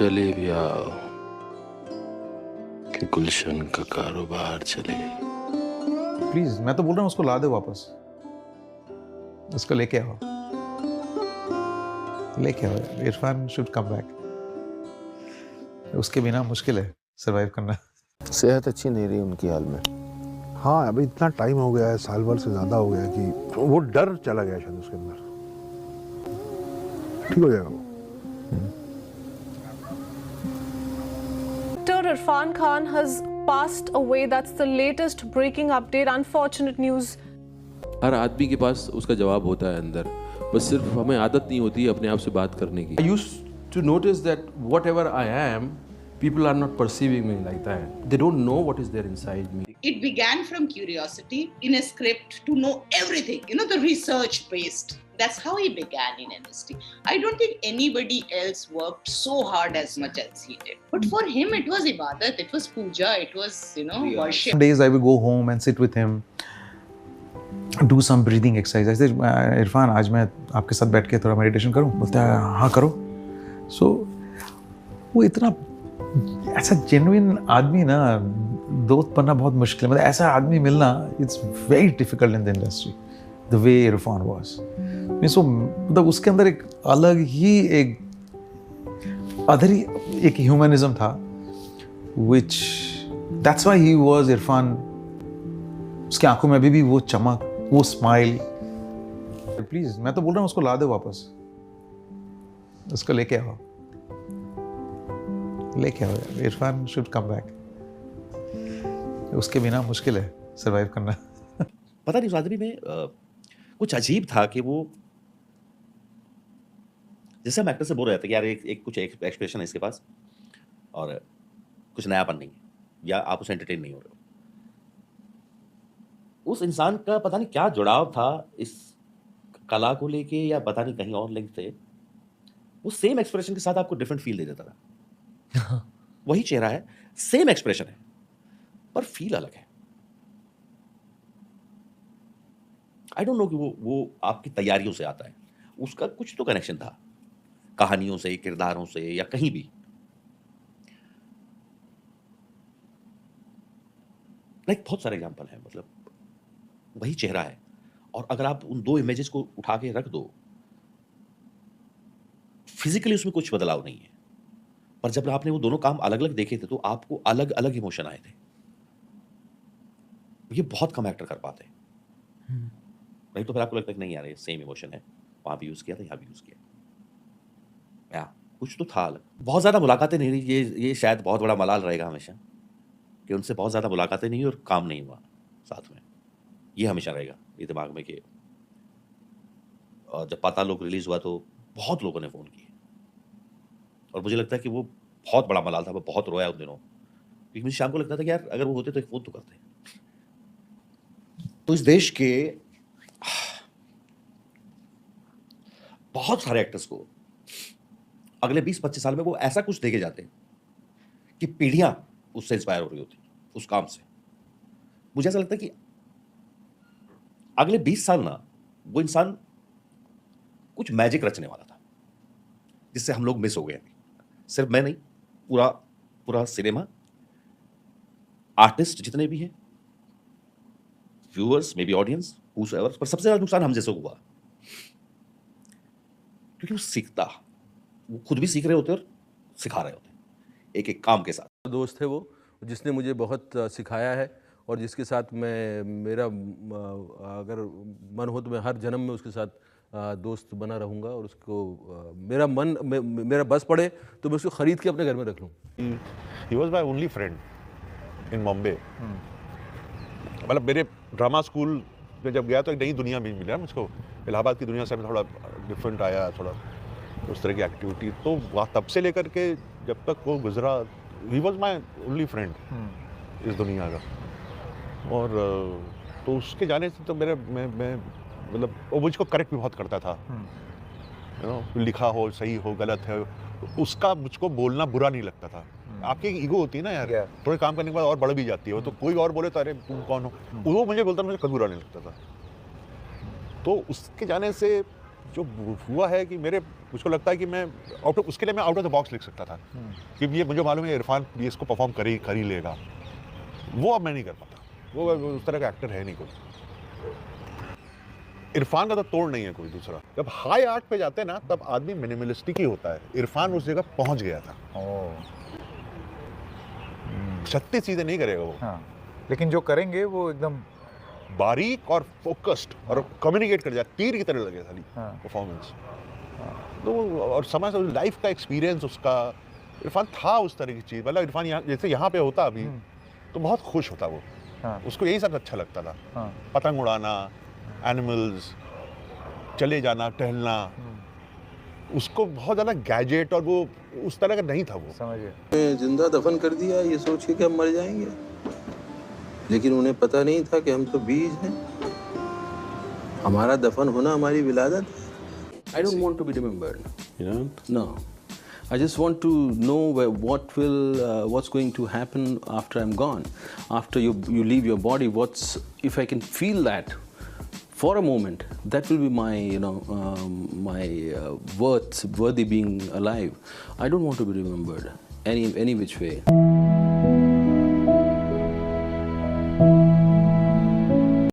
चले भी आओ कि गुलशन का कारोबार चले। प्लीज, मैं तो बोल रहा हूँ उसको ला दे वापस, उसको लेके आओ, लेके आओ। Irfan should come back. उसके बिना मुश्किल है सरवाइव करना। सेहत अच्छी नहीं रही उनकी हाल में। हाँ, अभी इतना टाइम हो गया है, साल भर से ज़्यादा हो गया कि वो डर चला गया शायद उसके अंदर। ठीक हो जाएगा वो। Actor Irfan Khan has passed away. That's the latest breaking update. Unfortunate news. हर आदमी के पास उसका जवाब होता है अंदर, बस सिर्फ हमें आदत नहीं होती अपने आप से बात करने की। I used to notice that whatever I am, people are not perceiving me like that. They don't know what is there inside me. It began from curiosity in a script to know everything, the research based. That's how he began in industry. I don't think anybody else worked so hard as much as he did. But for him, it was ibadat, it was puja, it was, worship. Some days I will go home and sit with him, do some breathing exercise. I said, Irfan आज मैं आपके साथ बैठ के थोड़ा meditation करूं? बोलता है हाँ करो। So वो इतना ऐसा जेन्युइन आदमी ना, दोस्त बनना बहुत मुश्किल है। मतलब ऐसा आदमी मिलना, it's very difficult in the industry, the way Irfan was. So मतलब उसके अंदर एक अलग ही एक ह्यूमनिज्म था, which that's why he was Irfan. उसकी आंखों में अभी भी वो चमक, वो स्माइल। प्लीज, मैं तो बोल रहा हूँ उसको ला दे वापस, उसको लेके आओ, लेके आओ। Irfan should come back. उसके बिना मुश्किल है सरवाइव करना। पता नहीं उस आदमी में कुछ अजीब था कि वो, जैसे हम एक्टर से बोल रहे थे कि यार एक कुछ एक्सप्रेशन है इसके पास और कुछ नयापन नहीं है, या आप उसे एंटरटेन नहीं हो रहे हो। उस इंसान का पता नहीं क्या जुड़ाव था इस कला को लेके, या पता नहीं कहीं और लिंक थे। वो सेम एक्सप्रेशन के साथ आपको डिफरेंट फील दे देता था। वही चेहरा है, सेम एक्सप्रेशन है, पर फील अलग है। आई डोंट नो कि वो आपकी तैयारियों से आता है, उसका कुछ तो कनेक्शन था, कहानियों से, किरदारों से, या कहीं भी। लाइक बहुत सारे एग्जाम्पल हैं, मतलब वही चेहरा है, और अगर आप उन दो इमेजेस को उठा के रख दो, फिजिकली उसमें कुछ बदलाव नहीं है, पर जब आपने वो दोनों काम अलग अलग देखे थे तो आपको अलग अलग इमोशन आए थे। ये बहुत कम एक्टर कर पाते हैं, राइट? तो फिर आपको लगता है कि नहीं यार ये सेम इमोशन है, वहां भी यूज किया था, यहाँ भी यूज किया, या कुछ तो था अलग। बहुत ज्यादा मुलाकातें नहीं रही, ये शायद बहुत बड़ा मलाल रहेगा हमेशा कि उनसे बहुत ज्यादा मुलाकातें नहीं और काम नहीं हुआ साथ में। ये हमेशा रहेगा ये दिमाग में कि जब पाताल लोक रिलीज हुआ तो बहुत लोगों ने फ़ोन किए, और मुझे लगता है कि वो बहुत बड़ा मलाल था। मैं बहुत रोया उन दिनों, क्योंकि मुझे शाम को लगता था कि यार अगर वो होते तो एक फ़ोन तो करते। तो इस देश के बहुत सारे एक्टर्स को अगले 20-25 साल में वो ऐसा कुछ देके जाते हैं कि पीढ़ियां उससे इंस्पायर हो रही होती उस काम से। मुझे ऐसा लगता है कि अगले 20 साल ना वो इंसान कुछ मैजिक रचने वाला था, जिससे हम लोग मिस हो गए अभी। सिर्फ मैं नहीं, पूरा सिनेमा, आर्टिस्ट जितने भी हैं, व्यूअर्स, मे बी ऑडियंस, हूसएवर, पर सबसे ज्यादा नुकसान हम जैसे हुआ, क्योंकि वो सीखता, वो खुद भी सीख रहे होते और सिखा रहे होते एक एक काम के साथ। दोस्त है वो, जिसने मुझे बहुत सिखाया है, और जिसके साथ मेरा अगर मन हो तो मैं हर जन्म में उसके साथ दोस्त बना रहूँगा, और उसको मेरा बस पड़े तो मैं उसको ख़रीद के अपने घर में रख लूँ। He was my only friend in Bombay. मतलब मेरे ड्रामा स्कूल में जब गया तो एक नई दुनिया में मिला मुझको। इलाहाबाद की दुनिया से मैं थोड़ा डिफरेंट आया, थोड़ा उस तरह की एक्टिविटी। तो वहाँ तब से लेकर के जब तक वो गुजरा, he was my only friend इस दुनिया का। और तो उसके जाने से तो मैं मतलब वो मुझको करेक्ट भी बहुत करता था, लिखा हो सही हो गलत है, उसका मुझको बोलना बुरा नहीं लगता था। आपकी ईगो होती है ना यार, थोड़े काम करने के बाद और बढ़ भी जाती है वो, तो कोई और बोले तो अरे तुम कौन हो, वो मुझे बोलता, मुझे कभी बुरा नहीं लगता था। तो उसके जाने से जो हुआ है कि मुझको लगता है कि मैं उसके लिए मैं आउट ऑफ द बॉक्स लिख सकता था कि ये मुझे मालूम है इरफान ये इसको परफॉर्म कर ही लेगा, वो अब मैं नहीं कर पाता। वो उस तरह का एक्टर है नहीं कोई। इरफान का तो तोड़ नहीं है कोई दूसरा। जब हाई आर्ट पे जाते हैं ना तब आदमी मिनिमलिस्टिक ही होता है। इरफान उस जगह पहुंच गया था। 36 चीजें नहीं करेगा वो। हाँ, लेकिन जो करेंगे वो एकदम बारीक और फोकस्ड और कम्युनिकेट कर जाए, तीर की तरह लगे सारी परफॉर्मेंस। तो और समझ लाइफ का एक्सपीरियंस उसका, इरफान था उस तरह की चीज़। मतलब इरफान जैसे यहाँ पे होता अभी तो बहुत खुश होता वो। उसको यही सब अच्छा लगता था। पतंग उड़ाना, एनिमल्स, चले जाना, टहलना। उसको बहुत ज़्यादा गैजेट और वो उस तरह का नहीं था वो। समझिए, जिंदा दफन कर दिया ये सोच के कि हम मर जाएंगे, लेकिन उन्हें पता नहीं था कि हम तो बीज हैं। हमारा दफन होना हमारी विलादत है। I don't want to be remembered. You know? No. I just want to know what's going to happen after I'm gone. After you leave your body, if I can feel that for a moment, that will be my, worthy being alive. I don't want to be remembered any which way.